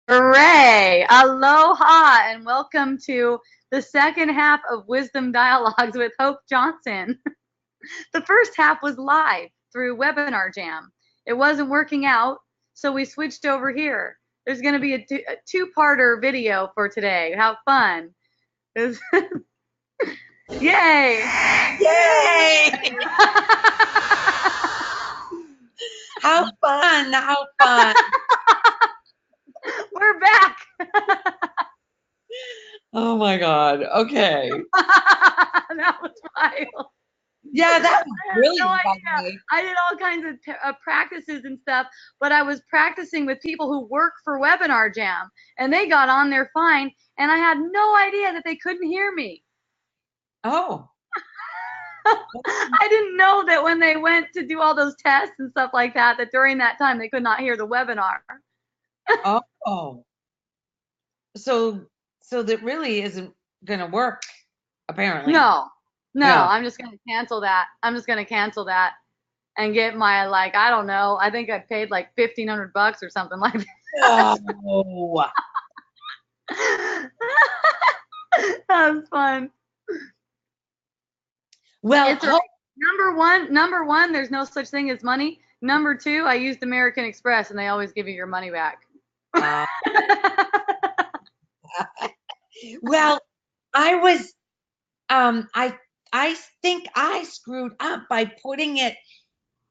Hooray! Aloha and welcome to the second half of Wisdom Dialogues with Hope Johnson. The first half was live through Webinar Jam. It wasn't working out, so we switched over here. There's going to be a two-parter video for today. How fun. Yay! Yay! How fun, how fun. We're back. Oh my God. Okay. That was wild. Yeah, that was really No fun. idea. I did all kinds of practices and stuff, but I was practicing with people who work for Webinar Jam, and they got on there fine, and I had no idea that they couldn't hear me. Oh. I didn't know that when they went to do all those tests and stuff like that, that during that time they could not hear the webinar. Oh. So that really isn't gonna work, apparently. No, No. I'm just going to cancel that. I'm just going to cancel that and get my, like, I don't know, I think I paid like $1,500 or something like that. Oh. That was fun. Well, It's number one, there's no such thing as money. Number two, I used American Express and they always give you your money back. well, I was I think I screwed up by putting it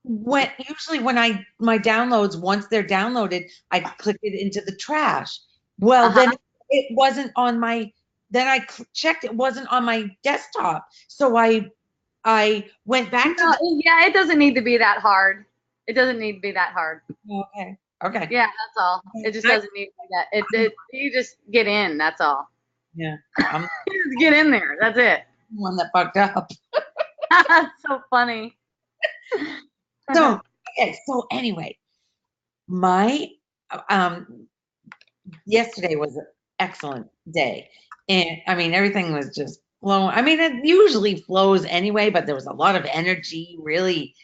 usually when my downloads, once they're downloaded, I click it into the trash. Well, then it wasn't on my, then I checked, it wasn't on my desktop. So I went back to yeah, it doesn't need to be that hard. It doesn't need to be that hard. Okay. Yeah, that's all. It just doesn't need to be that. You just get in, that's all. Yeah. I'm You just get in there. That's it. the one that fucked up. That's so funny. So, okay, so anyway, my yesterday was an excellent day. And I mean, everything was just flowing. I mean, it usually flows anyway, but there was a lot of energy, really.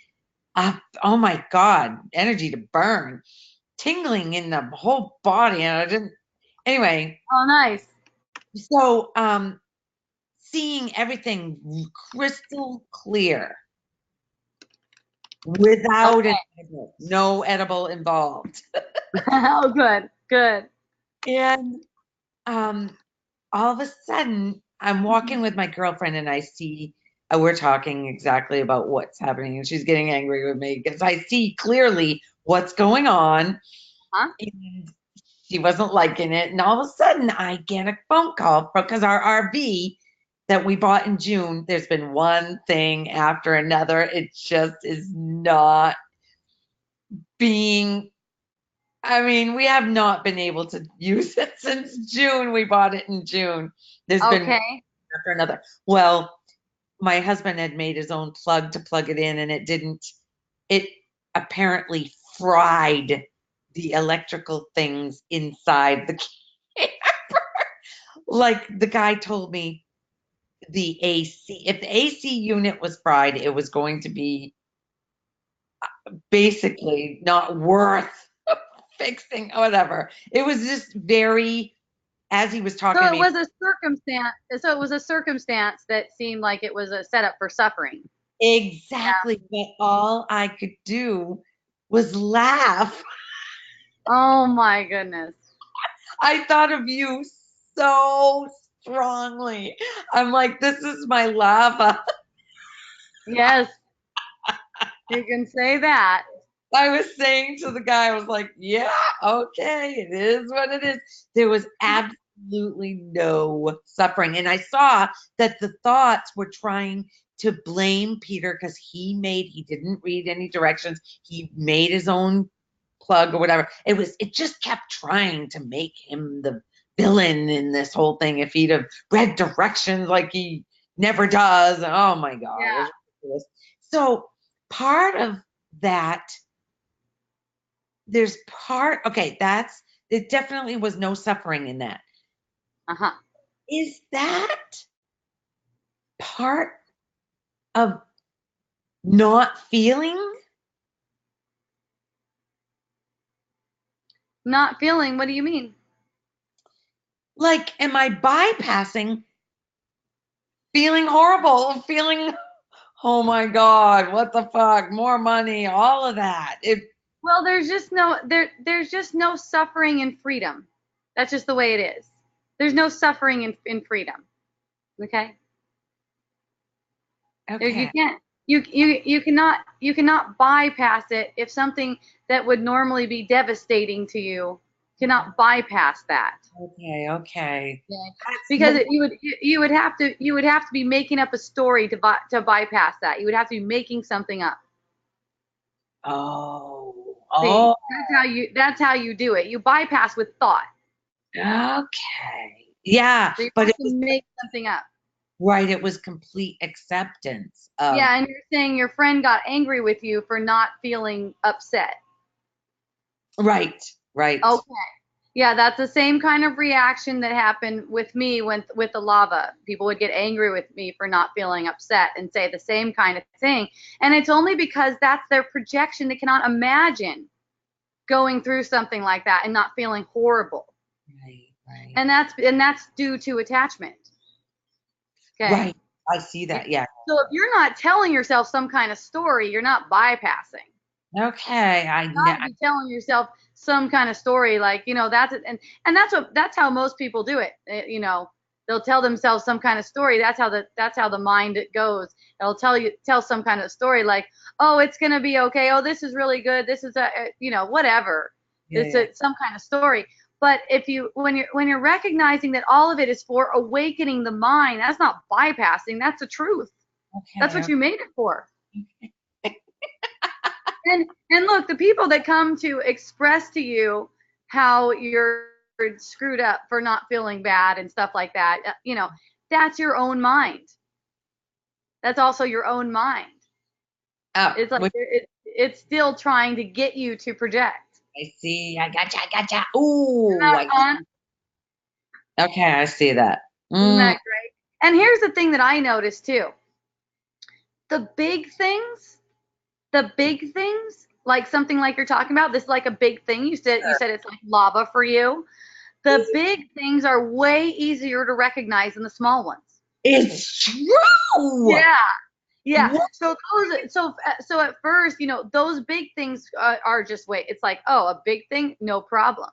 Oh my God, energy to burn, tingling in the whole body. And I didn't, anyway. Oh, nice. So, seeing everything crystal clear without no edible involved. Oh, good. And all of a sudden, I'm walking with my girlfriend and I see, we're talking exactly about what's happening, and she's getting angry with me because I see clearly what's going on. And she wasn't liking it. And all of a sudden, I get a phone call because our RV that we bought in June, there's been one thing after another. It just is not being, I mean, we have not been able to use it since June. We bought it in June. There's been one after another. Well, my husband had made his own plug to plug it in, and it apparently fried the electrical things inside the camper. Like the guy told me, the AC, if the AC unit was fried, it was going to be basically not worth fixing or whatever. It was just very, as he was talking So to it me. was a circumstance. So it was a circumstance that seemed like it was a setup for suffering. Exactly. Yeah. But all I could do was laugh. Oh my goodness. I thought of you so strongly. I'm like, this is my lava. Yes, you can say that. I was saying to the guy, I was like, yeah, okay, it is what it is. There was absolutely no suffering. And I saw that the thoughts were trying to blame Peter because he didn't read any directions. He made his own plug or whatever. It just kept trying to make him the villain in this whole thing. If he'd have read directions like he never does. Oh my God. Yeah. It was ridiculous. So part of that, it definitely was no suffering in that. Is that part of not feeling? Not feeling, what do you mean? like, am I bypassing feeling horrible, feeling, oh my God, what the fuck, more money, all of that. Well, there's just no suffering in freedom. That's just the way it is. There's no suffering in freedom. Okay? You Okay. can't you cannot bypass it if something that would normally be devastating to you cannot bypass that. Okay. Okay. Because you would have to be making up a story to bypass that. You would have to be making something up. Oh. See, Oh. that's how you do it. You bypass with thought. Okay. Yeah, So you but have it to was make something up. right. It was complete acceptance of. Yeah, and you're saying your friend got angry with you for not feeling upset. Right. Right. Okay. Yeah, that's the same kind of reaction that happened with me with the lava. People would get angry with me for not feeling upset and say the same kind of thing. And it's only because that's their projection. They cannot imagine going through something like that and not feeling horrible. Right. Right. And that's due to attachment. Okay. Right. I see that. Yeah. So if you're not telling yourself some kind of story, you're not bypassing. Okay. You got to be telling yourself some kind of story, like, that's it. And that's how most people do it. They'll tell themselves some kind of story. That's how the mind goes. It'll tell some kind of story, like, oh, it's gonna be okay. Oh, this is really good. This is whatever. It's some kind of story. But when you're recognizing that all of it is for awakening the mind, that's not bypassing. That's the truth. Okay. That's what you made it for. And look, the people that come to express to you how you're screwed up for not feeling bad and stuff like that, that's your own mind. That's also your own mind. It's like it's still trying to get you to project. I see. I gotcha. Ooh. Fun? Okay, I see that. Isn't that great? And here's the thing that I noticed too. The big things, like something like you're talking about, this is like a big thing. You said it's like lava for you. The big things are way easier to recognize than the small ones. It's true. Yeah. So at first, those big things are just it's like, oh, a big thing, no problem.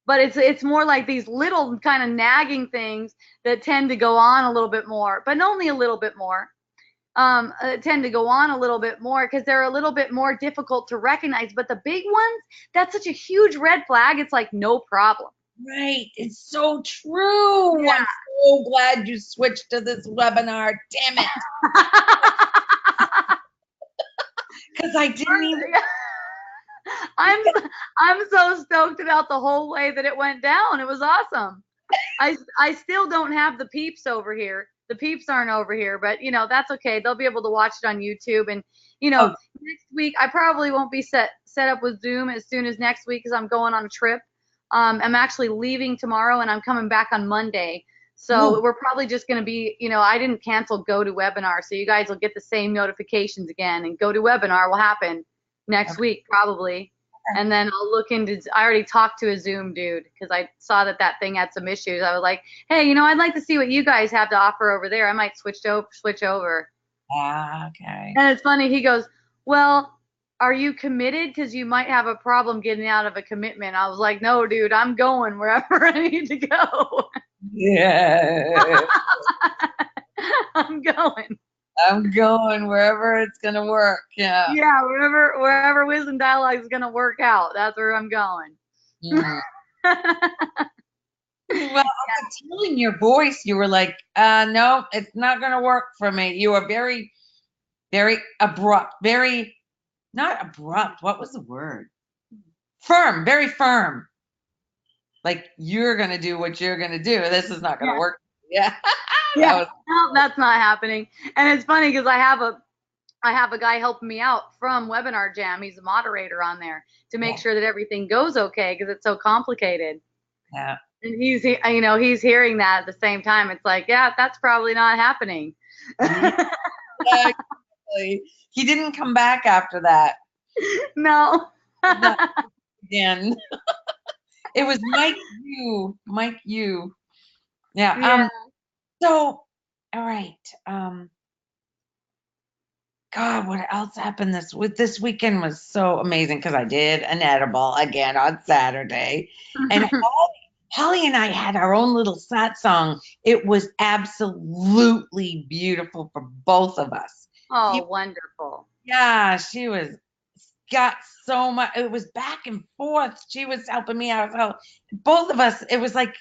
But it's more like these little kind of nagging things that tend to go on a little bit more, but only a little bit more. Tend to go on a little bit more because they're a little bit more difficult to recognize. But the big ones, that's such a huge red flag. It's like no problem. Right. It's so true. Yeah. I'm so glad you switched to this webinar. Damn it. Because I didn't even. I'm so stoked about the whole way that it went down. It was awesome. I still don't have the peeps over here. The peeps aren't over here, but that's okay. They'll be able to watch it on YouTube. And next week I probably won't be set up with Zoom as soon as next week because I'm going on a trip. I'm actually leaving tomorrow and I'm coming back on Monday. So we're probably just going to be, I didn't cancel GoToWebinar, so you guys will get the same notifications again. And GoToWebinar will happen next week probably. And then I'll look into, I already talked to a Zoom dude because I saw that thing had some issues. I was like, hey, I'd like to see what you guys have to offer over there. I might switch over. Okay. And it's funny. He goes, well, are you committed? Because you might have a problem getting out of a commitment. I was like, no, dude, I'm going wherever I need to go. Yeah. I'm going wherever it's going to work. Yeah. Yeah, wherever Wisdom Dialogue is going to work out. That's where I'm going. Well, I could tell in your voice, you were like, no, it's not going to work for me. You were very, very abrupt, not abrupt. What was the word? Firm, very firm. Like, you're going to do what you're going to do. This is not going to work. Yeah. No, that's not happening. And it's funny because I have a guy helping me out from Webinar Jam. He's a moderator on there to make sure that everything goes okay because it's so complicated. Yeah. And he's hearing that at the same time. It's like, yeah, that's probably not happening. Exactly. He didn't come back after that. No. Again. It was Mike you. Mike you. Yeah. Yeah. So all right. God, what else happened this weekend was so amazing because I did an edible again on Saturday. And Holly and I had our own little sat song. It was absolutely beautiful for both of us. Oh, wonderful. Yeah, she was got so much. It was back and forth. She was helping me out. So both of us, it was like,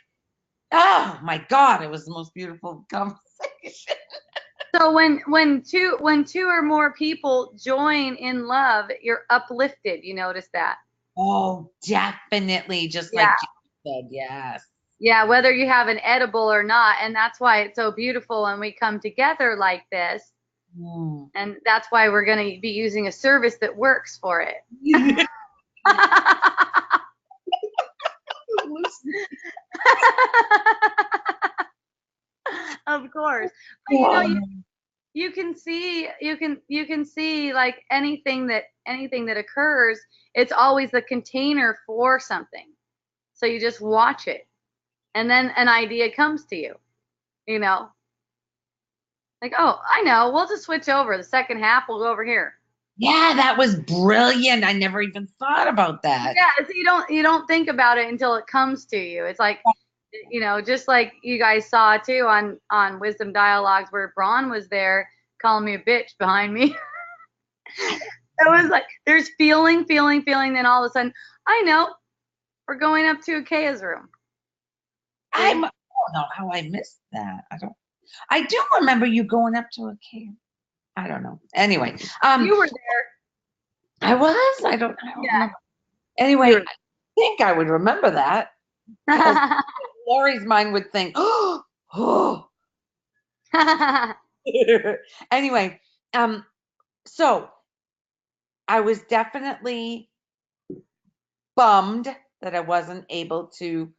oh my God, it was the most beautiful conversation. So when two or more people join in love, you're uplifted. You notice that? Oh, definitely. Just Yeah. like you said, yes. Yeah, whether you have an edible or not, and that's why it's so beautiful when we come together like this. Mm. And that's why we're going to be using a service that works for it. Of course. But you can see like anything that occurs, it's always the container for something. So you just watch it. And then an idea comes to you, you know. Like, oh, I know, we'll just switch over. The second half we'll go over here. Yeah, that was brilliant. I never even thought about that. Yeah, so you don't think about it until it comes to you. It's like, just like you guys saw too on Wisdom Dialogues where Braun was there calling me a bitch behind me. It was like there's feeling, then all of a sudden, I know we're going up to Akaya's room. I don't know how I missed that. I do remember you going up to a cave. I don't know. Anyway, you were there. I was. I don't Yeah. remember. Anyway, I think I would remember that. Lori's mind would think, oh. Anyway, so I was definitely bummed that I wasn't able to.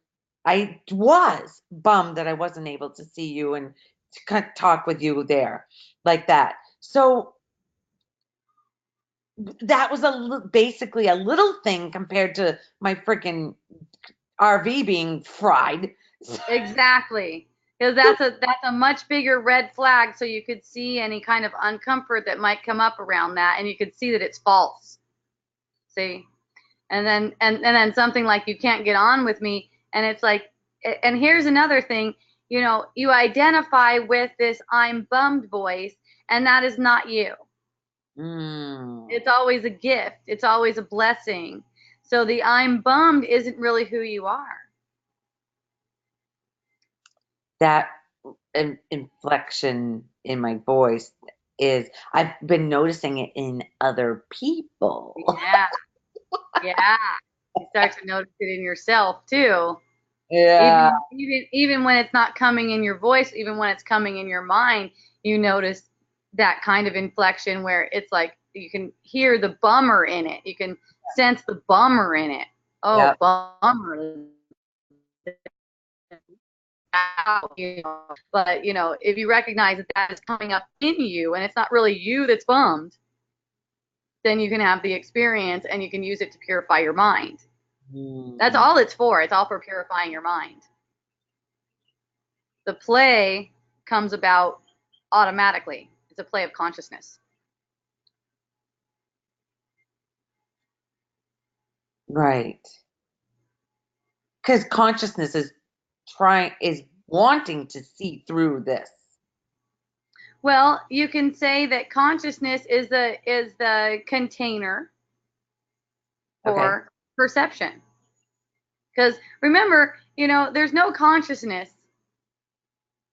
I was bummed that I wasn't able to see you and to talk with you there like that. So that was basically a little thing compared to my freaking RV being fried. Exactly. Because that's a much bigger red flag, so you could see any kind of uncomfort that might come up around that, and you could see that it's false. See? And then something like you can't get on with me, and it's like, and here's another thing, you identify with this I'm bummed voice, and that is not you. It's always a gift. It's always a blessing. So the I'm bummed isn't really who you are. That inflection in my voice is, I've been noticing it in other people. Yeah. Yeah. You start to notice it in yourself too. Yeah. Even when it's not coming in your voice, even when it's coming in your mind, you notice that kind of inflection where it's like you can hear the bummer in it. You can sense the bummer in it. Oh, Yep. bummer. But if you recognize that is coming up in you and it's not really you that's bummed, then you can have the experience and you can use it to purify your mind. That's all it's for. It's all for purifying your mind. The play comes about automatically. It's a play of consciousness. Right. Because consciousness is wanting to see through this. Well, you can say that consciousness is the container for perception. Because remember, there's no consciousness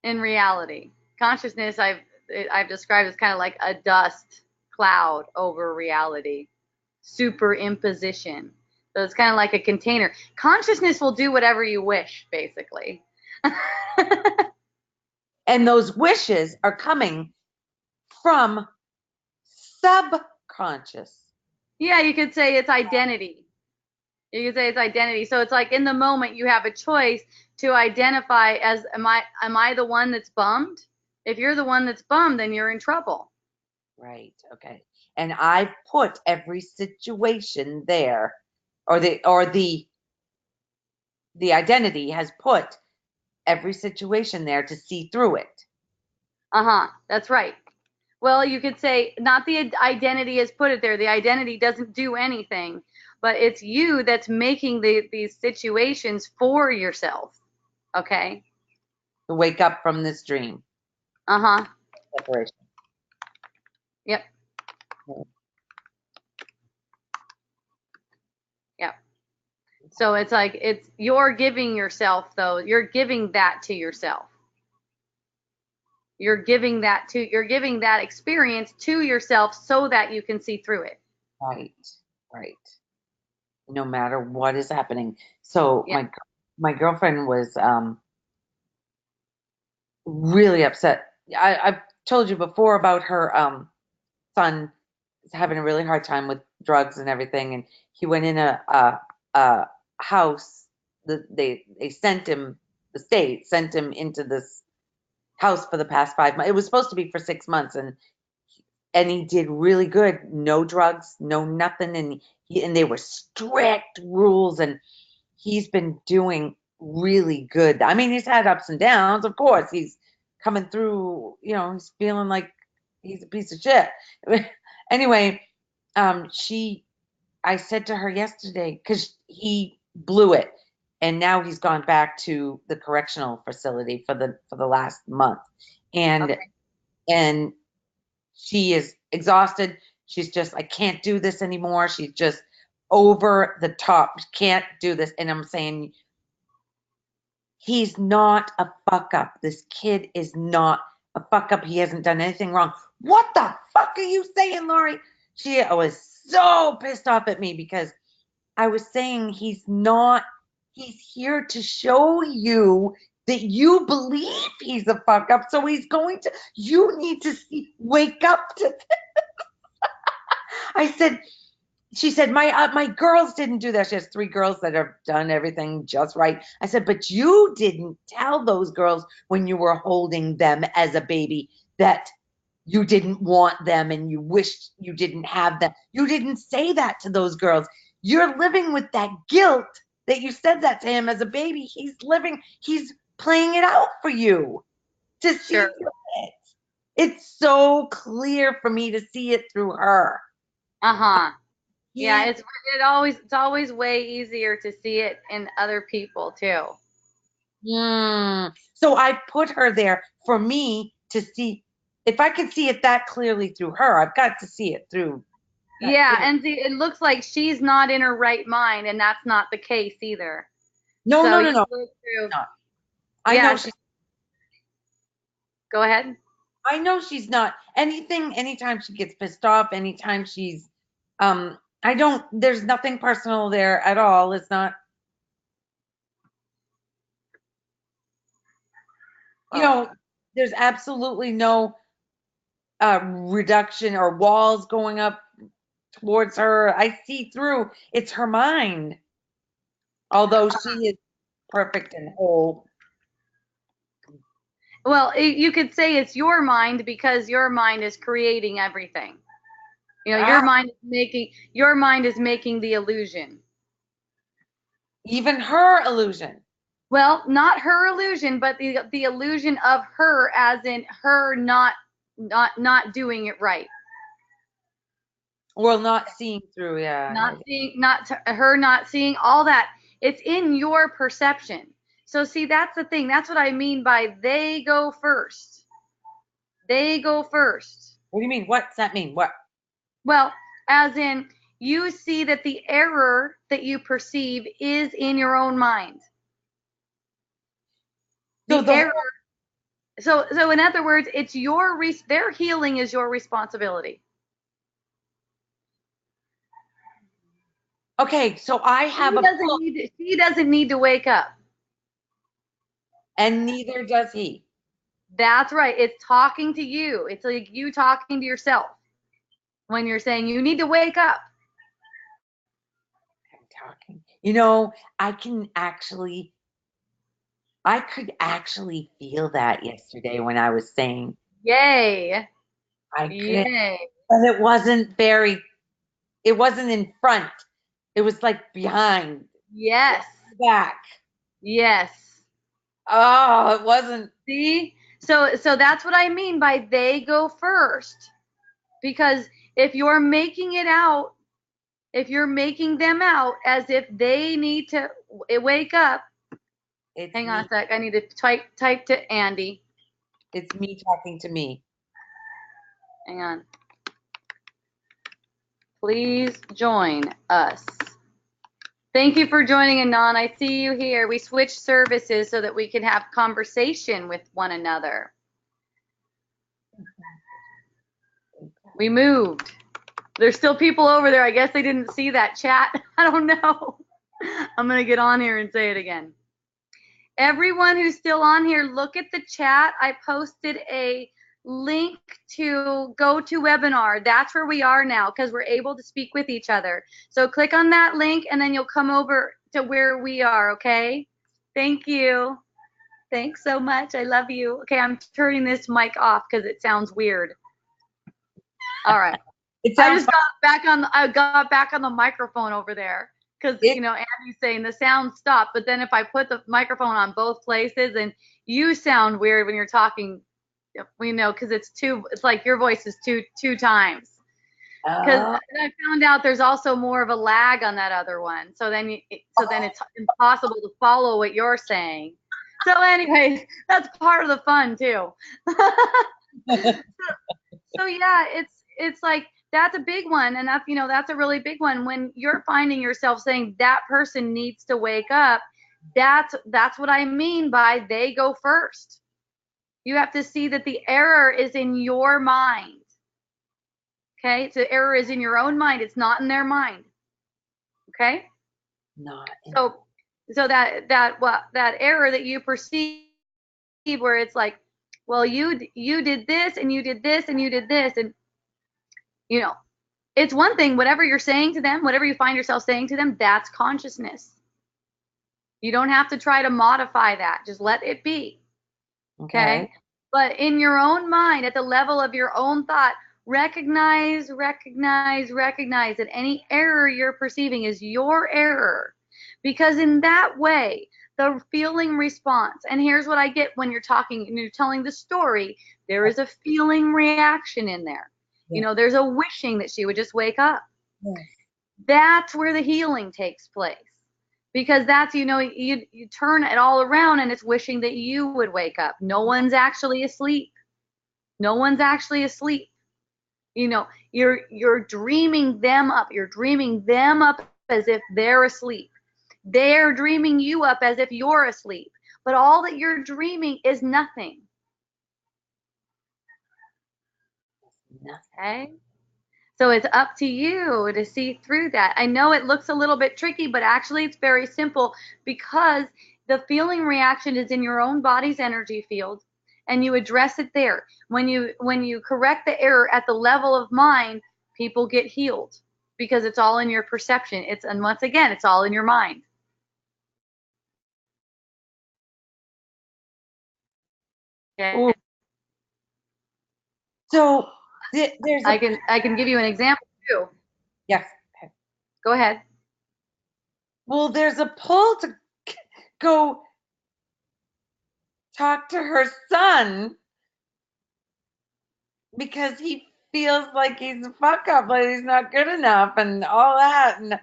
in reality. Consciousness I've described as kind of like a dust cloud over reality, superimposition. So it's kind of like a container. Consciousness will do whatever you wish, basically. And those wishes are coming from subconscious. Yeah, you could say it's identity. You could say it's identity. So it's like in the moment you have a choice to identify as am I the one that's bummed? If you're the one that's bummed, then you're in trouble. Right. Okay. And I've put every situation there, or the the identity has put every situation there to see through it. That's right. Well, you could say not the identity has put it there. The identity doesn't do anything, but it's you that's making these situations for yourself. Okay. To wake up from this dream. Separation. Yep. Yep. So it's like you're giving yourself, though. You're giving that to yourself. You're giving that experience to yourself so that you can see through it. Right. No matter what is happening. So my girlfriend was really upset. I've told you before about her son having a really hard time with drugs and everything, and he went in a house that they sent him, the state sent him into this house for the past 5 months. It was supposed to be for 6 months, and he did really good. No drugs, no nothing, and they were strict rules, and he's been doing really good. I mean, he's had ups and downs, of course. He's coming through, he's feeling like he's a piece of shit. Anyway, I said to her yesterday, because he blew it, and now he's gone back to the correctional facility for the last month, and she is exhausted. She's just, I can't do this anymore. She's just over the top. Can't do this. And I'm saying, he's not a fuck up. This kid is not a fuck up. He hasn't done anything wrong. What the fuck are you saying, Lori? She was so pissed off at me because I was saying he's here to show you that you believe he's a fuck up. So you need to wake up to this. She said, my girls didn't do that. She has 3 girls that have done everything just right. I said, but you didn't tell those girls when you were holding them as a baby that you didn't want them and you wished you didn't have them. You didn't say that to those girls. You're living with that guilt that you said that to him as a baby. He's playing it out for you to see through it. It's so clear for me to see it through her. Yeah, it's always way easier to see it in other people too. So I put her there for me to see. If I can see it that clearly through her, I've got to see it through. And see, it looks like she's not in her right mind, and that's not the case either. No. I know she's. Go ahead. I know she's not. Anytime she gets pissed off, anytime she's, there's nothing personal there at all. It's not, there's absolutely no reduction or walls going up towards her. I see through. It's her mind. Although she is perfect and whole. Well, you could say it's your mind because your mind is creating everything. Your mind is making the illusion. Even her illusion. Well, not her illusion, but the illusion of her, as in her not doing it right. Well, not seeing through, yeah. Not seeing all that. It's in your perception. So see, that's the thing. That's what I mean by they go first. They go first. What do you mean? What's that mean? What? Well, as in, you see that the error that you perceive is in your own mind. So in other words, it's their healing is your responsibility. Okay, so I have she doesn't need to wake up. And neither does he. That's right. It's talking to you. It's like you talking to yourself when you're saying you need to wake up. I'm talking. I could actually feel that yesterday when I was saying, yay. Yay. But it wasn't in front. It was like behind. Yes. Back. Yes. Oh, it wasn't. See? So that's what I mean by they go first. Because if you're making it out, if you're making them out as if they need to wake up, hang on a sec. I need to type to Andy. It's me talking to me. Hang on. Please join us. Thank you for joining, Anon. I see you here. We switched services so that we can have conversation with one another. We moved. There's still people over there. I guess they didn't see that chat. I don't know. I'm going to get on here and say it again. Everyone who's still on here, look at the chat. I posted a link to GoToWebinar. That's where we are now because we're able to speak with each other. So click on that link and then you'll come over to where we are, okay? Thank you. Thanks so much. I love you. Okay, I'm turning this mic off because it sounds weird. All right. I got back on the microphone over there because, you know, Andy's saying the sound stopped, but then if I put the microphone on both places and you sound weird when you're talking, we know, because it's like your voice is two times. Because I found out there's also more of a lag on that other one. So then it's impossible to follow what you're saying. So anyways, that's part of the fun too. So yeah, it's like, that's a big one. And that's, you know, that's a really big one. When you're finding yourself saying that person needs to wake up, that's what I mean by they go first. You have to see that the error is in your mind. Okay? So the error is in your own mind. It's not in their mind. Okay? So that error that you perceive where it's like, well, you did this and you did this and you did this, and you know, it's one thing, whatever you're saying to them, whatever you find yourself saying to them, that's consciousness. You don't have to try to modify that. Just let it be. Okay? But in your own mind, at the level of your own thought, recognize that any error you're perceiving is your error. Because in that way, the feeling response, and here's what I get when you're talking and you're telling the story, there is a feeling reaction in there. You know, there's a wishing that she would just wake up. That's where the healing takes place. Because that's, you know, you turn it all around and it's wishing that you would wake up. No one's actually asleep. No one's actually asleep. You know, you're dreaming them up. You're dreaming them up as if they're asleep. They're dreaming you up as if you're asleep. But all that you're dreaming is nothing. Okay? So it's up to you to see through that. I know it looks a little bit tricky, but actually it's very simple because the feeling reaction is in your own body's energy field and you address it there. When you correct the error at the level of mind, people get healed because it's all in your perception. And once again, it's all in your mind. Okay. So there's I can give you an example too. Yes. Go ahead. Well, there's a pull to go talk to her son because he feels like he's a fuck up, like he's not good enough and all that. And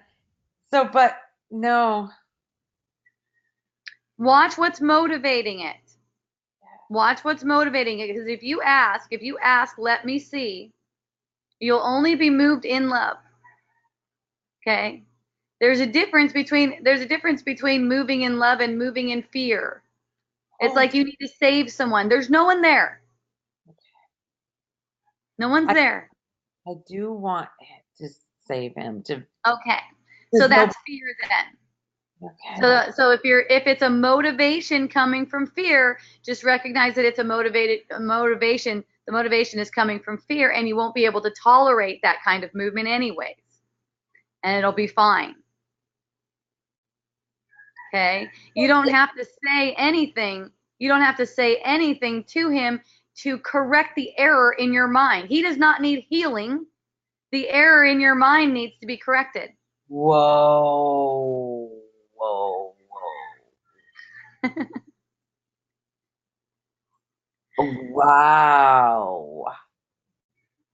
so, but no. Watch what's motivating it. Watch what's motivating it, because if you ask, let me see, you'll only be moved in love. Okay? There's a difference between moving in love and moving in fear. It's like you need to save someone. There's no one there. No one's there. I do want to save him. Okay. So that's fear then. Okay. So if it's a motivation coming from fear, just recognize that it's a motivation. The motivation is coming from fear, and you won't be able to tolerate that kind of movement anyways. And it'll be fine. Okay? You don't have to say anything. You don't have to say anything to him to correct the error in your mind. He does not need healing. The error in your mind needs to be corrected. Whoa. Wow.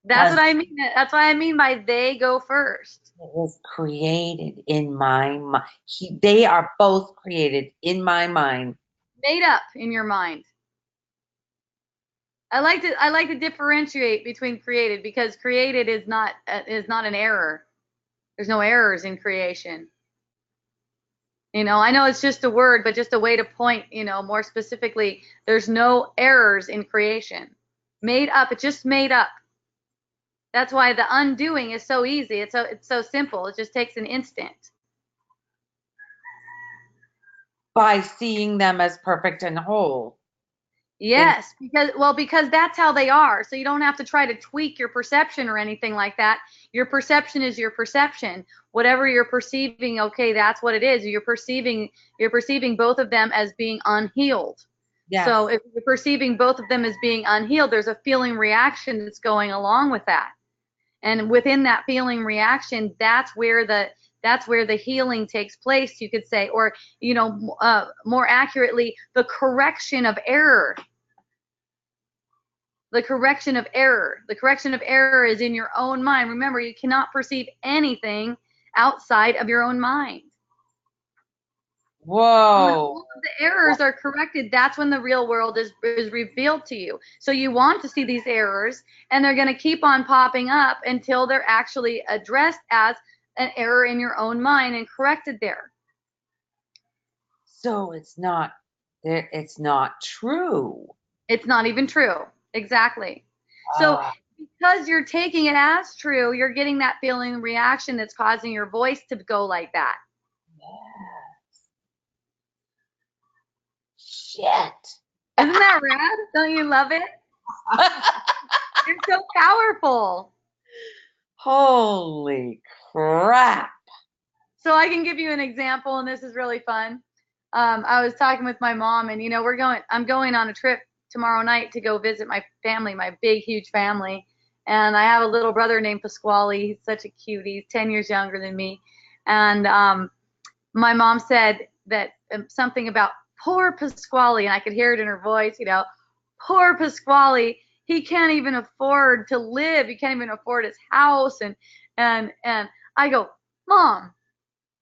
That's what I mean. That's what I mean by they go first. It was created in my mind. They are both created in my mind. Made up in your mind. I like to differentiate between created, because created is not an error. There's no errors in creation. I know it's just a word, but just a way to point, more specifically, there's no errors in creation. Made up, it's just made up. That's why the undoing is so easy. It's so simple. It just takes an instant. By seeing them as perfect and whole. Yes, because that's how they are. So you don't have to try to tweak your perception or anything like that. Your perception is your perception. Whatever you're perceiving, okay, that's what it is. You're perceiving both of them as being unhealed. Yes. So if you're perceiving both of them as being unhealed, there's a feeling reaction that's going along with that. And within that feeling reaction, that's where the healing takes place, you could say, or more accurately, the correction of error. The correction of error. The correction of error is in your own mind. Remember, you cannot perceive anything outside of your own mind. Whoa. When all of the errors are corrected, that's when the real world is revealed to you. So you want to see these errors, and they're going to keep on popping up until they're actually addressed as an error in your own mind and corrected there. So it's not true. It's not even true. Exactly. So because you're taking it as true, you're getting that feeling reaction that's causing your voice to go like that. Yes. Shit. Isn't that rad? Don't you love it? It's so powerful. Holy crap. So I can give you an example, and this is really fun. I was talking with my mom, and I'm going on a trip tomorrow night to go visit my family, my big, huge family. And I have a little brother named Pasquale. He's such a cutie. He's 10 years younger than me. And my mom said that something about poor Pasquale, and I could hear it in her voice, poor Pasquale. He can't even afford to live. He can't even afford his house. And I go, Mom,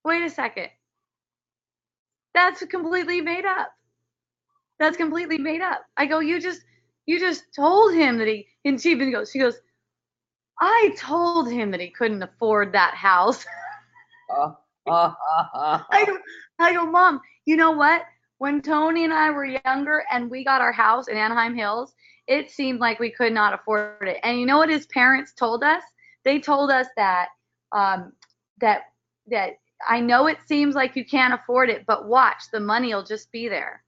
wait a second. That's completely made up. That's completely made up. I go, you just told him that and she goes, I told him that he couldn't afford that house. I go, Mom, you know what? When Tony and I were younger and we got our house in Anaheim Hills, it seemed like we could not afford it. And you know what his parents told us? They told us that that I know it seems like you can't afford it, but watch, the money will just be there.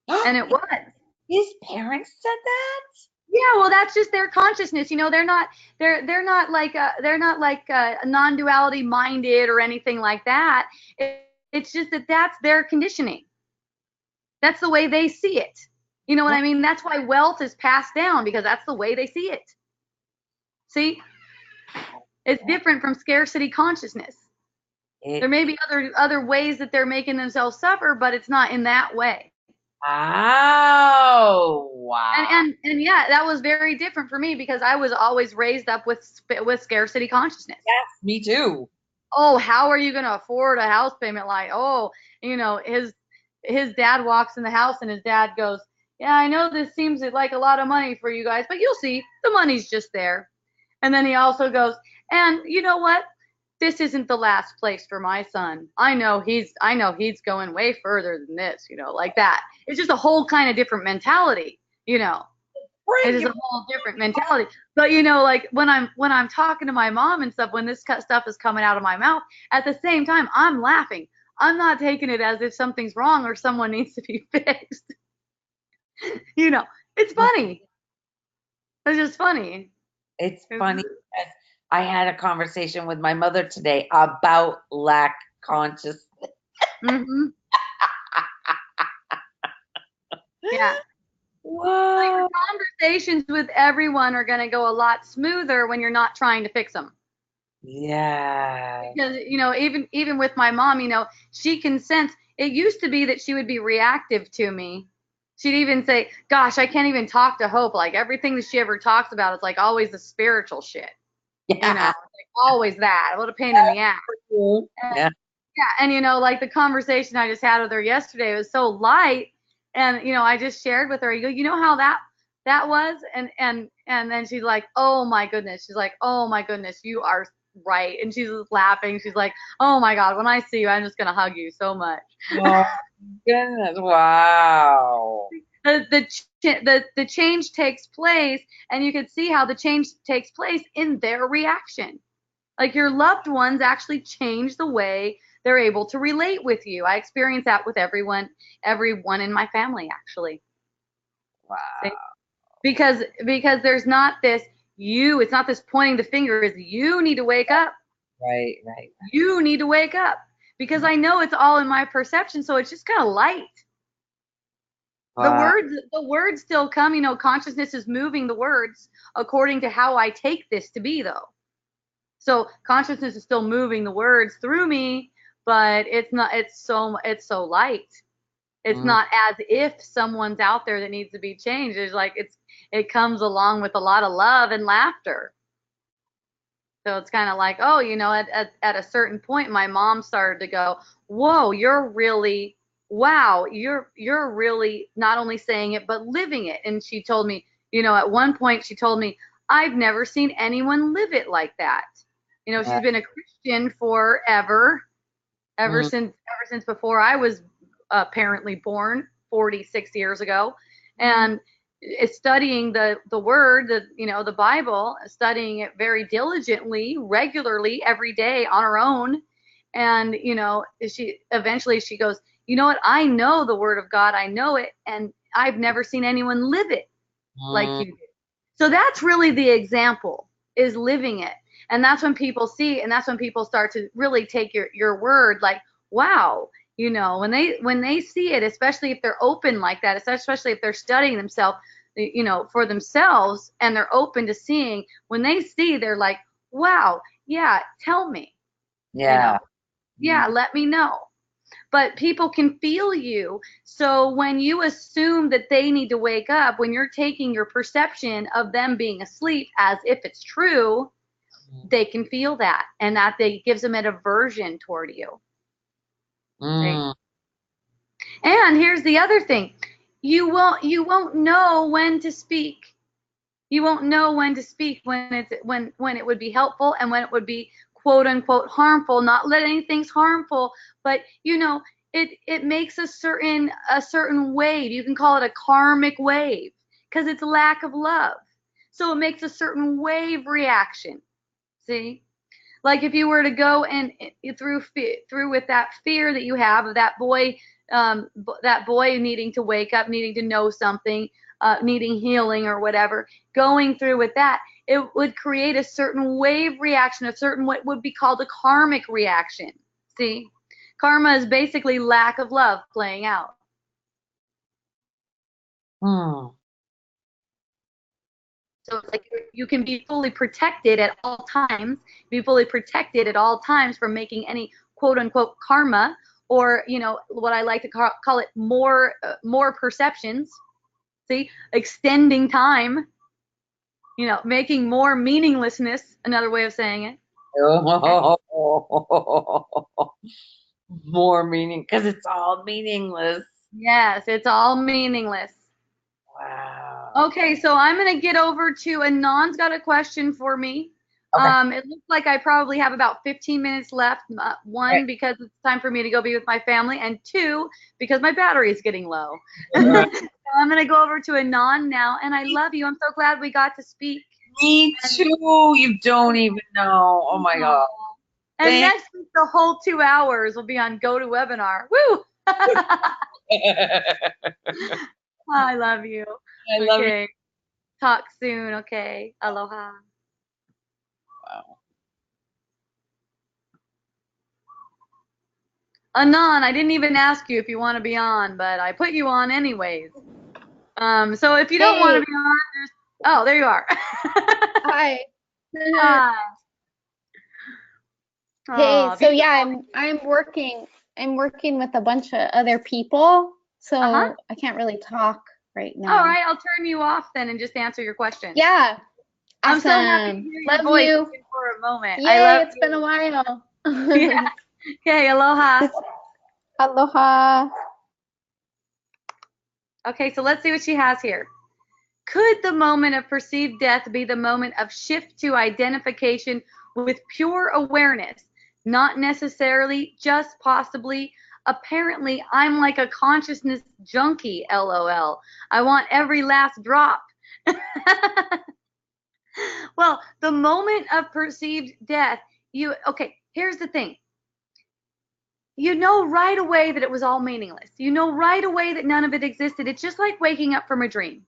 And it was. His parents said that? Yeah, well, that's just their consciousness. They're not like non-duality minded or anything like that. It's just that's their conditioning. That's the way they see it. You know what I mean? That's why wealth is passed down, because that's the way they see it. See? It's different from scarcity consciousness. There may be other ways that they're making themselves suffer, but it's not in that way. Oh, wow. And yeah, that was very different for me, because I was always raised up with scarcity consciousness. Yes, me too. Oh, how are you going to afford a house payment? Like, his dad walks in the house and his dad goes, yeah, I know this seems like a lot of money for you guys, but you'll see, the money's just there. And then he also goes, and you know what? This isn't the last place for my son. I know he's going way further than this, like that. It's just a whole kind of different mentality, It is a whole different mentality. But like when I'm talking to my mom and stuff, when this stuff is coming out of my mouth, at the same time I'm laughing. I'm not taking it as if something's wrong or someone needs to be fixed. It's funny. It's just funny. It's funny. I had a conversation with my mother today about lack consciousness. Mm-hmm. Yeah. Whoa. So your conversations with everyone are going to go a lot smoother when you're not trying to fix them. Yeah. Because even with my mom, she can sense it used to be that she would be reactive to me. She'd even say, gosh, I can't even talk to Hope. Like everything that she ever talks about is like always the spiritual shit. Yeah. You know, like always that. What a pain in the ass. Yeah. Yeah, and like the conversation I just had with her yesterday was so light, and I just shared with her. You go, you know how that was, and then she's like, oh my goodness. She's like, oh my goodness, you are right, and she's just laughing. She's like, oh my God, when I see you, I'm just gonna hug you so much. Oh goodness! Wow. The change takes place, and you can see how the change takes place in their reaction. Like your loved ones actually change the way they're able to relate with you. I experience that with everyone in my family, actually. Wow. Because there's not this it's not this pointing the finger, is you need to wake up. Right. You need to wake up. Because I know it's all in my perception, so it's just kind of light. Wow. The words still come, consciousness is moving the words according to how I take this to be, though. So consciousness is still moving the words through me, but it's so light. It's not as if someone's out there that needs to be changed. It's like it comes along with a lot of love and laughter. So it's kind of like, oh, at a certain point, my mom started to go, whoa, you're really not only saying it, but living it. And she told me, at one point she told me, I've never seen anyone live it like that. She's been a Christian forever, ever since before I was apparently born 46 years ago. And studying the word, the Bible, studying it very diligently, regularly, every day on her own. And, she eventually goes, you know what? I know the word of God. I know it. And I've never seen anyone live it like you did. So that's really the example, is living it. And that's when people see, and that's when people start to really take your word like, wow, when they see it, especially if they're open like that, especially if they're studying themselves, for themselves, and they're open to seeing, when they see, they're like, wow, yeah, tell me. Yeah. Yeah, let me know. But people can feel you. So when you assume that they need to wake up, when you're taking your perception of them being asleep as if it's true, they can feel that, and that gives them an aversion toward you. Okay? And here's the other thing. You won't know when to speak. You won't know when to speak, when it would be helpful and when it would be quote unquote harmful. Not that anything's harmful, but it makes a certain wave. You can call it a karmic wave, because it's lack of love. So it makes a certain wave reaction. See? Like if you were to go and through with that fear that you have of that boy needing to wake up, needing to know something, needing healing or whatever, going through with that, it would create a certain wave reaction, a certain what would be called a karmic reaction. See? Karma is basically lack of love playing out. So it's like you can be fully protected at all times, from making any quote unquote karma, or what I like to call it, more perceptions. See, extending time, making more meaninglessness, another way of saying it. More meaning, because it's all meaningless. Yes, it's all meaningless. Wow. Okay, so I'm going to get over to Anand's got a question for me. Okay. It looks like I probably have about 15 minutes left. One, right, because it's time for me to go be with my family, and two, because my battery is getting low. Right. So I'm going to go over to Anand now, and I love you. I'm so glad we got to speak. Me too. You don't even know. Oh my God. And next week, the whole 2 hours will be on GoToWebinar. Woo! I love you. I love you. Talk soon. Okay. Aloha. Wow. Anand, I didn't even ask you if you want to be on, but I put you on anyways. So if you don't want to be on, oh, there you are. Hi. Hi. Hey, so yeah, I'm working I'm working with a bunch of other people, so I can't really talk right now. All right, I'll turn you off then and just answer your question. Yeah. I'm so happy to hear your voice for a moment. Yay, it's been a while. Yeah. Okay, aloha. Aloha. Okay, so let's see what she has here. Could the moment of perceived death be the moment of shift to identification with pure awareness? Not necessarily, just possibly. Apparently, I'm like a consciousness junkie, LOL. I want every last drop. Well, the moment of perceived death, okay, here's the thing. You know right away that it was all meaningless. You know right away that none of it existed. It's just like waking up from a dream.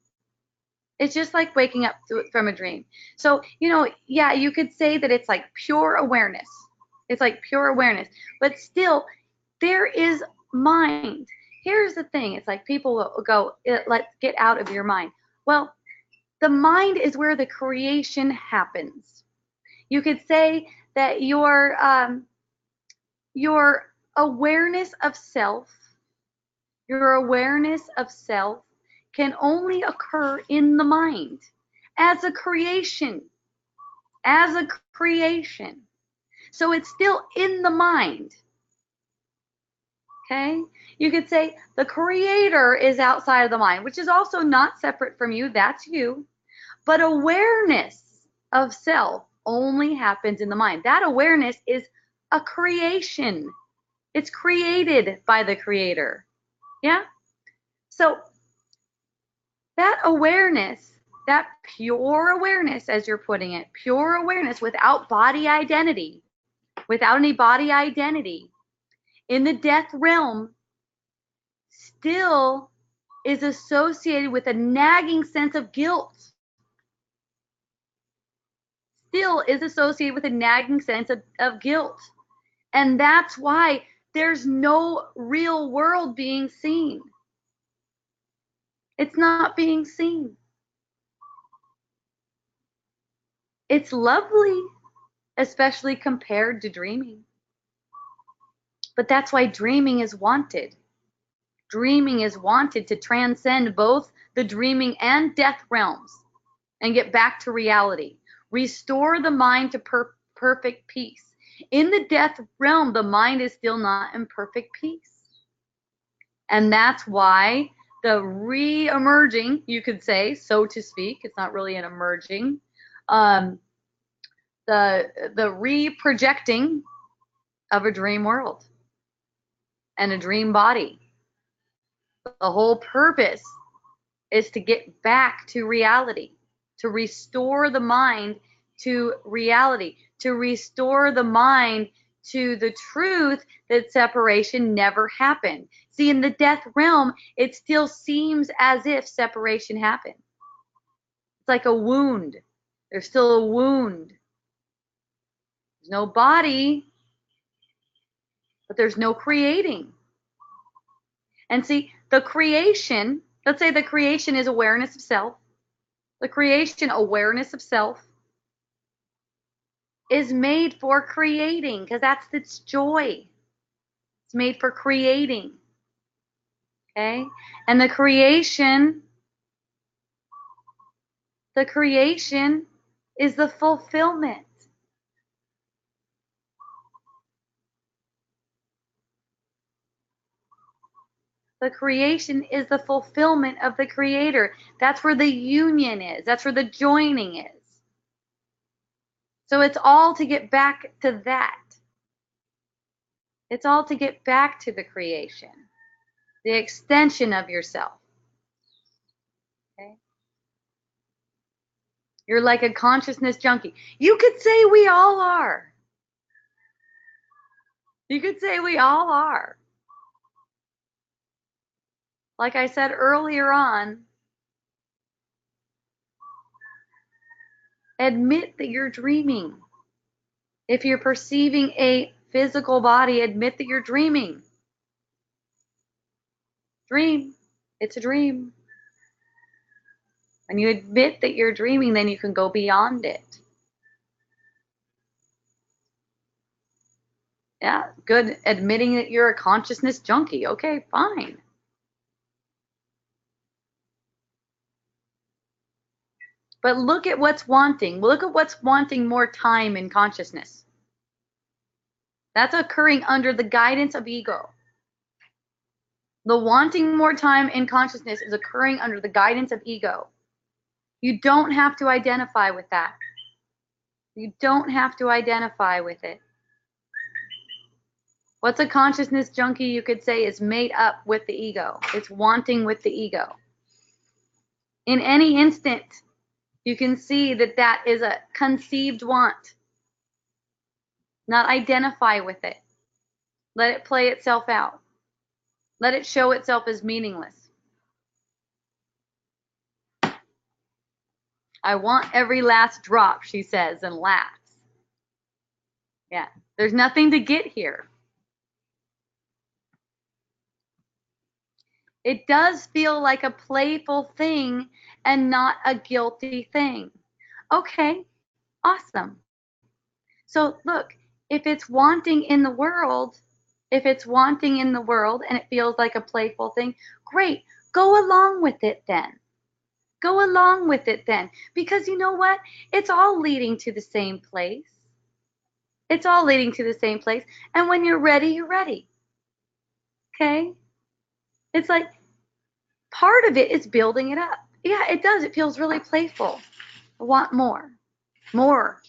It's just like waking up from a dream. So, yeah, you could say that it's like pure awareness. It's like pure awareness. But still, there is mind. Here's the thing. It's like people will go, let's get out of your mind. Well, the mind is where the creation happens. You could say that your awareness of self, can only occur in the mind as a creation. So it's still in the mind. Okay? You could say the creator is outside of the mind, which is also not separate from you. That's you. But awareness of self only happens in the mind. That awareness is a creation. It's created by the creator. Yeah? So that awareness, that pure awareness, as you're putting it, pure awareness without body identity, without any body identity, in the death realm, still is associated with a nagging sense of guilt. Still is associated with a nagging sense of guilt. And that's why there's no real world being seen. It's not being seen. It's lovely, especially compared to dreaming. But that's why dreaming is wanted. Dreaming is wanted to transcend both the dreaming and death realms and get back to reality. Restore the mind to perfect peace. In the death realm, the mind is still not in perfect peace. And that's why the re-emerging, you could say, so to speak, it's not really an emerging, the re-projecting of a dream world and a dream body. The whole purpose is to get back to reality, to restore the mind to reality, to restore the mind to the truth that separation never happened. See, in the death realm, it still seems as if separation happened. It's like a wound. There's still a wound. There's no body, but there's no creating. And see, the creation, let's say the creation is awareness of self. The creation, awareness of self, is made for creating because that's its joy. It's made for creating. Okay? And the creation is the fulfillment. The creation is the fulfillment of the creator. That's where the union is. That's where the joining is. So it's all to get back to that. It's all to get back to the creation, the extension of yourself. Okay? You're like a consciousness junkie. You could say we all are. You could say we all are. Like I said earlier on, admit that you're dreaming. If you're perceiving a physical body, admit that you're dreaming. Dream. It's a dream. When you admit that you're dreaming, then you can go beyond it. Yeah, good. Admitting that you're a consciousness junkie. Okay, fine. But look at what's wanting. Look at what's wanting more time in consciousness. That's occurring under the guidance of ego. The wanting more time in consciousness is occurring under the guidance of ego. You don't have to identify with that. You don't have to identify with it. What's a consciousness junkie, you could say, is made up with the ego. It's wanting with the ego. In any instant, you can see that that is a conceived want. Not identify with it. Let it play itself out. Let it show itself as meaningless. I want every last drop, she says, and laughs. Yeah, there's nothing to get here. It does feel like a playful thing and not a guilty thing. Okay, awesome. So look, if it's wanting in the world, and it feels like a playful thing, great, go along with it then. Go along with it then. Because you know what? It's all leading to the same place. It's all leading to the same place. And when you're ready, you're ready. Okay? It's like part of it is building it up. Yeah, it does. It feels really playful. I want more. More.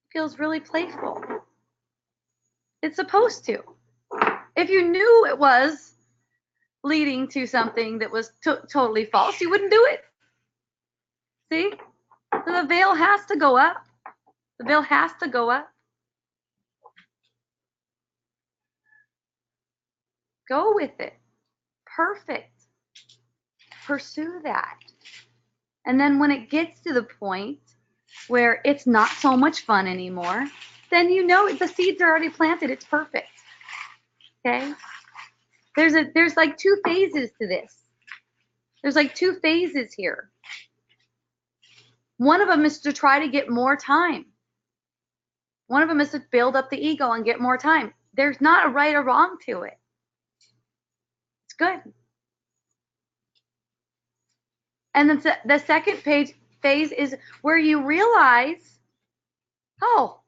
It feels really playful. It's supposed to. If you knew it was leading to something that was totally false, you wouldn't do it. See? So the veil has to go up. The veil has to go up. Go with it. Perfect. Pursue that. And then when it gets to the point where it's not so much fun anymore, then you know the seeds are already planted. It's perfect. Okay? There's like two phases to this. There's like two phases here. One of them is to try to get more time. One of them is to build up the ego and get more time. There's not a right or wrong to it. It's good. And then the second phase is where you realize, oh,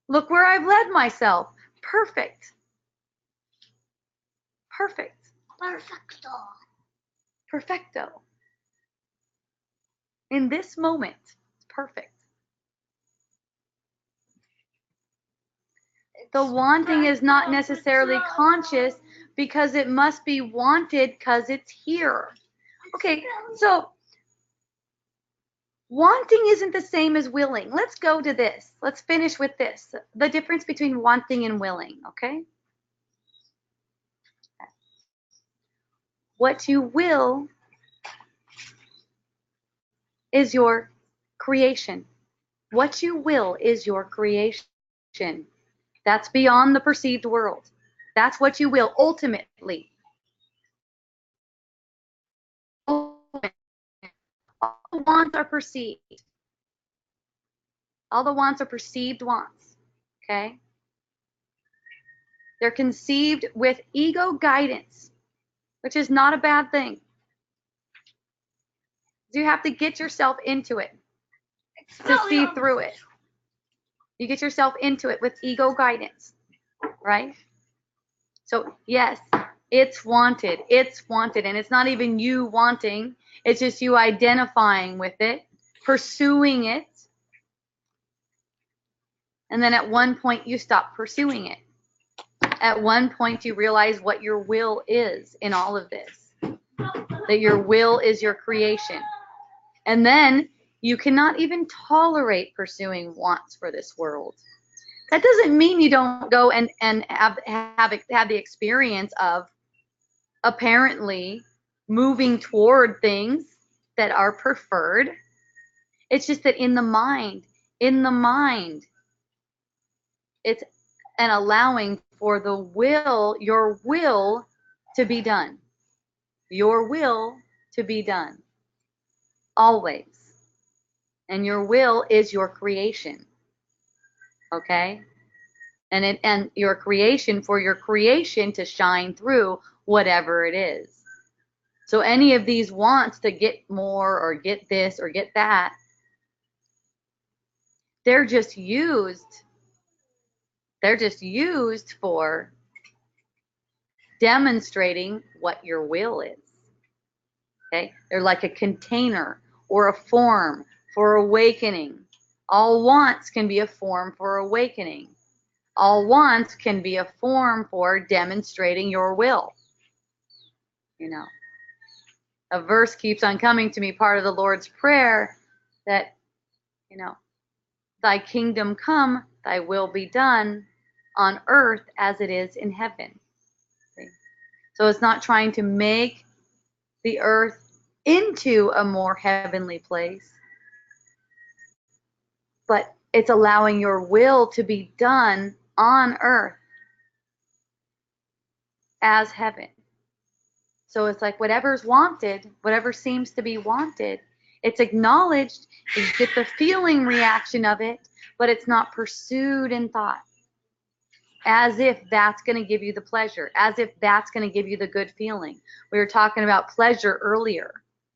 look where I've led myself. Perfect. Perfect. Perfecto. Perfecto. In this moment, it's perfect. The wanting is not necessarily conscious because it must be wanted because it's here. Okay, so wanting isn't the same as willing. Let's go to this. Let's finish with this. The difference between wanting and willing, okay? What you will is your creation. What you will is your creation. That's beyond the perceived world. That's what you will ultimately. All the wants are perceived. All the wants are perceived wants. Okay? They're conceived with ego guidance, which is not a bad thing. You have to get yourself into it to see through it. You get yourself into it with ego guidance, right? So yes, it's wanted. It's wanted. And it's not even you wanting. It's just you identifying with it, pursuing it. And then at one point you stop pursuing it. At one point you realize what your will is in all of this. That your will is your creation. And then you cannot even tolerate pursuing wants for this world. That doesn't mean you don't go and have the experience of apparently moving toward things that are preferred. It's just that in the mind, it's an allowing for the will, your will to be done. Your will to be done. Always. And your will is your creation. Okay? And your creation, for your creation to shine through whatever it is. So any of these wants to get more or get this or get that, they're just used for demonstrating what your will is. Okay? They're like a container or a form for awakening. All wants can be a form for awakening. All wants can be a form for demonstrating your will. You know, a verse keeps on coming to me, part of the Lord's Prayer, that, you know, thy kingdom come, thy will be done on earth as it is in heaven. See? So it's not trying to make the earth into a more heavenly place, but it's allowing your will to be done on earth as heaven. So it's like whatever's wanted, whatever seems to be wanted, it's acknowledged, you get the feeling reaction of it, but it's not pursued in thought. As if that's going to give you the pleasure, as if that's going to give you the good feeling. We were talking about pleasure earlier.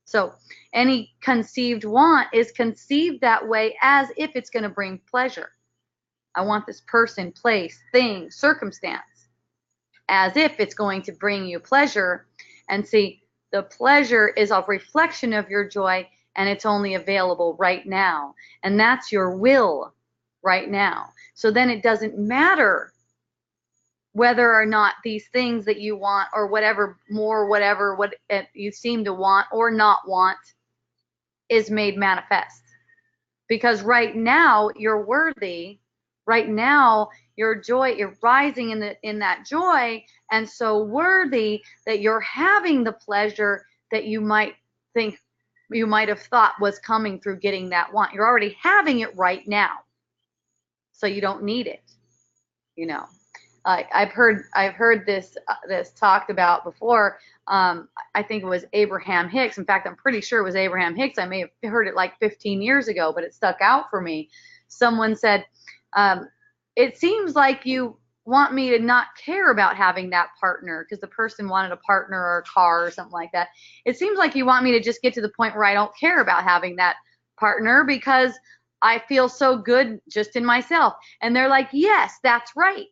So any conceived want is conceived that way as if it's going to bring pleasure. I want this person, place, thing, circumstance, as if it's going to bring you pleasure. And see, the pleasure is a reflection of your joy, and it's only available right now. And that's your will right now. So then it doesn't matter whether or not these things that you want, or whatever more, whatever what you seem to want or not want, is made manifest. Because right now you're worthy. Right now your joy, you're rising in that joy, and so worthy that you're having the pleasure that you might have thought was coming through getting that want. You're already having it right now, so you don't need it. You know, I've heard this talked about before. I think it was Abraham Hicks. In fact, I'm pretty sure it was Abraham Hicks. I may have heard it like 15 years ago, but it stuck out for me. Someone said, it seems like you want me to not care about having that partner, because the person wanted a partner or a car or something like that. It seems like you want me to just get to the point where I don't care about having that partner because I feel so good just in myself. And they're like, yes, that's right.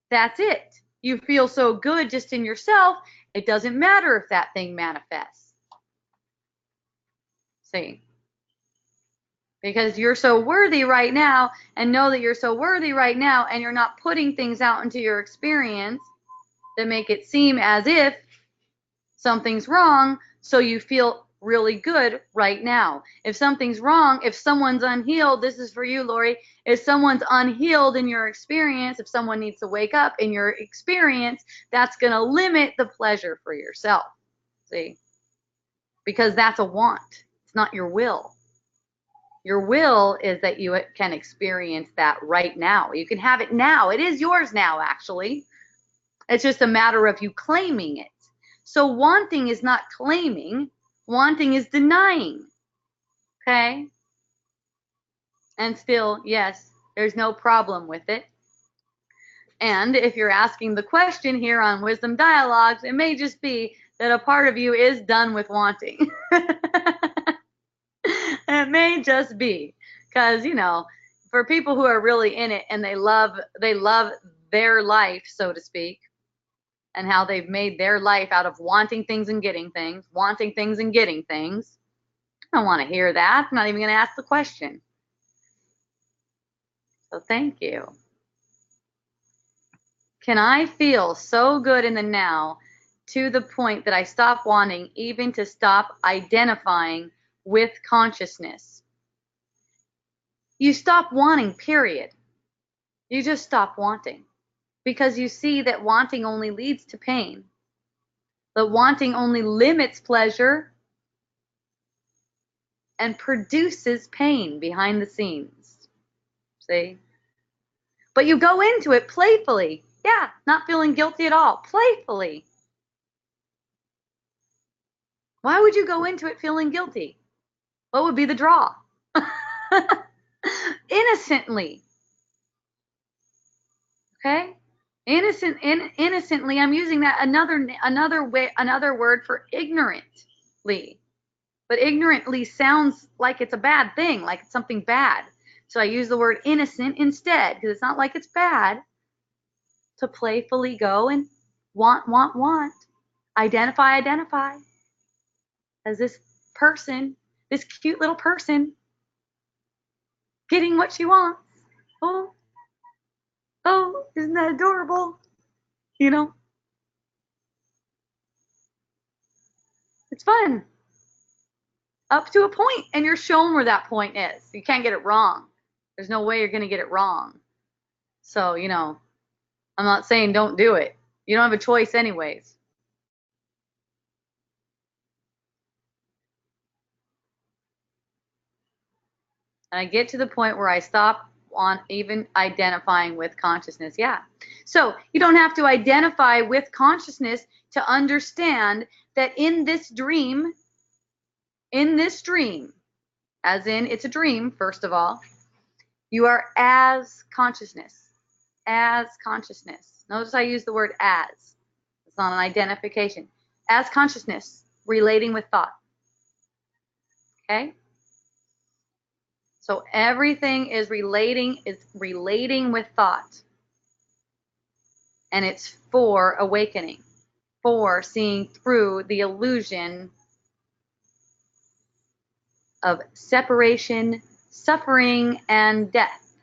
That's it. You feel so good just in yourself, it doesn't matter if that thing manifests. See? Because you're so worthy right now, and know that you're so worthy right now, and you're not putting things out into your experience that make it seem as if something's wrong, so you feel really good right now. If something's wrong, if someone's unhealed, this is for you, Lori. If someone's unhealed in your experience, if someone needs to wake up in your experience, that's going to limit the pleasure for yourself. See? Because that's a want. It's not your will. Your will is that you can experience that right now. You can have it now. It is yours now, actually. It's just a matter of you claiming it. So wanting is not claiming. Wanting is denying. Okay? And still, yes, there's no problem with it. And if you're asking the question here on Wisdom Dialogues, it may just be that a part of you is done with wanting. It may just be, because, you know, for people who are really in it and they love their life, so to speak, and how they've made their life out of wanting things and getting things, wanting things and getting things. I don't want to hear that. I'm not even going to ask the question. So thank you. Can I feel so good in the now to the point that I stop wanting, even to stop identifying with consciousness? You stop wanting, period. You just stop wanting, because you see that wanting only leads to pain. That wanting only limits pleasure and produces pain behind the scenes. See? But you go into it playfully. Yeah, not feeling guilty at all. Playfully. Why would you go into it feeling guilty? What would be the draw? Innocently. Okay? Innocently, I'm using that another word for ignorantly. But ignorantly sounds like it's a bad thing, like it's something bad. So I use the word innocent instead, because it's not like it's bad to playfully go and want. Identify as this person, this cute little person getting what she wants. Oh, isn't that adorable? You know, it's fun. Up to a point, and you're shown where that point is. You can't get it wrong. There's no way you're going to get it wrong. So, you know, I'm not saying don't do it. You don't have a choice anyways. And I get to the point where I stop on even identifying with consciousness. Yeah. So you don't have to identify with consciousness to understand that in this dream, as in it's a dream, first of all, you are as consciousness. Notice I use the word as. It's not an identification. As consciousness, relating with thought. Okay? So everything is relating with thought. And it's for awakening, for seeing through the illusion of separation, suffering, and death.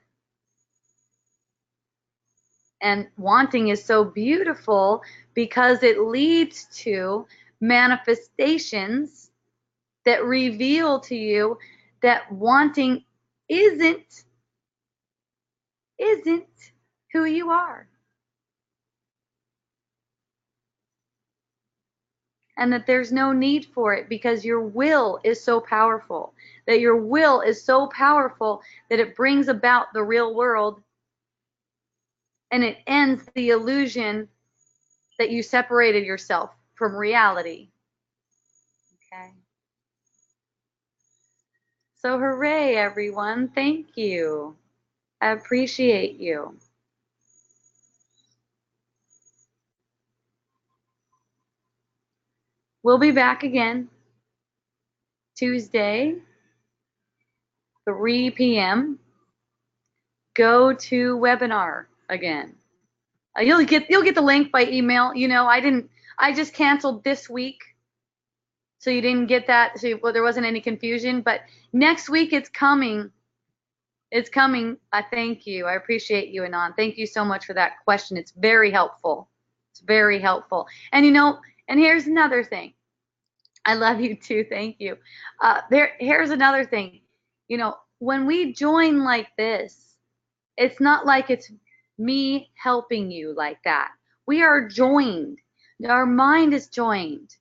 And wanting is so beautiful because it leads to manifestations that reveal to you that wanting isn't who you are. And that there's no need for it because your will is so powerful. That your will is so powerful that it brings about the real world and it ends the illusion that you separated yourself from reality. Okay. So hooray, everyone. Thank you. I appreciate you. We'll be back again Tuesday, 3 p.m. Go to webinar again. You'll get the link by email. You know, I just canceled this week. So you didn't get that. So there wasn't any confusion, but next week it's coming. It's coming. I thank you. I appreciate you, Anand. Thank you so much for that question. It's very helpful. It's very helpful. And you know, and here's another thing. I love you too. Thank you. Here's another thing. You know, when we join like this, it's not like it's me helping you like that. We are joined. Our mind is joined.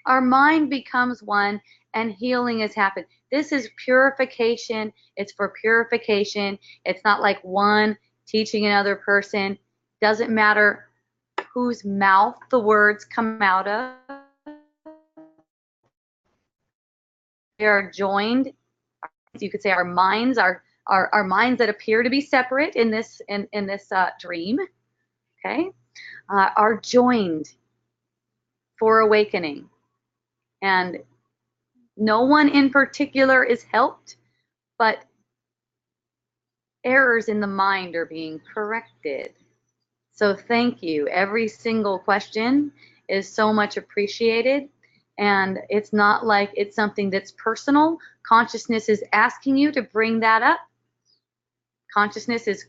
Our mind becomes one and healing has happened. This is purification. It's for purification. It's not like one teaching another person. Doesn't matter whose mouth the words come out of. They are joined. You could say our minds are minds that appear to be separate in this dream. Okay, are joined for awakening. And no one in particular is helped, but errors in the mind are being corrected. So thank you. Every single question is so much appreciated. And it's not like it's something that's personal. Consciousness is asking you to bring that up. Consciousness is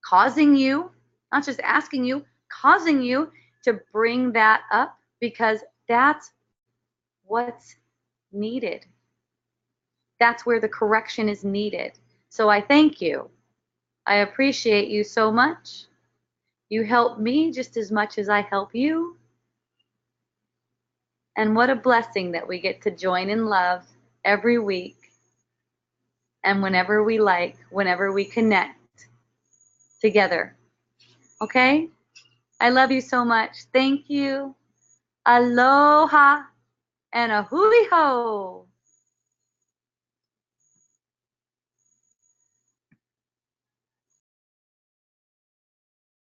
causing you, not just asking you, causing you to bring that up because that's what's needed. That's where the correction is needed. So I thank you. I appreciate you so much. You help me just as much as I help you. And what a blessing that we get to join in love every week and whenever we like, whenever we connect together. Okay? I love you so much. Thank you. Aloha and a hui ho.